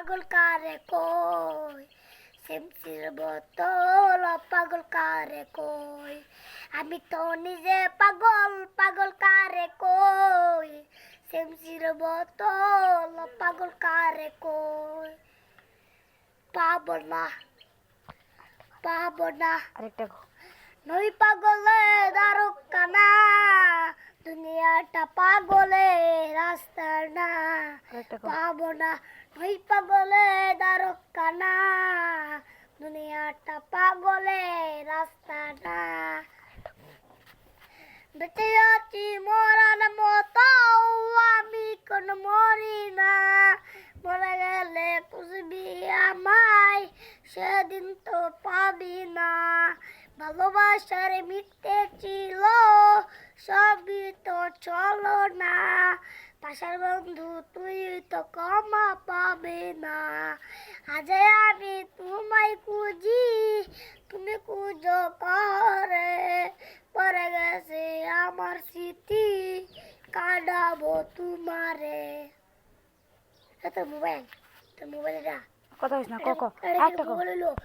পাগল কারে কই সেমসির বোতল পাগল কারে কই আমি তো নিজে পাগল পাগল কারে কই সেমসির বোতল পাগল কারে কই পাবো না আরেকটা নই পাগলে দারুক কানা দুনিয়াটা পাগলে রাস্তা না আরেকটা পাবো না নই পাগলে দারুক কানা দুনিয়াটা পাগলে রাস্তা না বেঁচে আছি মরার মতো আমি কোন মরি না মরে গেলে বুঝবি আমায় সেদিন তো পাবি না ভালোবাসার মিথ্যে ছিল সবই তো চলো না পাশার বন্ধু তুই তো ক্ষমা পাবে না আজ আমি তোমায় খুঁজি তুমি খুঁজো করে পরে গেছে আমার স্মৃতি কাটাবো তোমারে তোর মোবাইল এটা কথা হইস না ক ক আরেকটা ক মোবাইল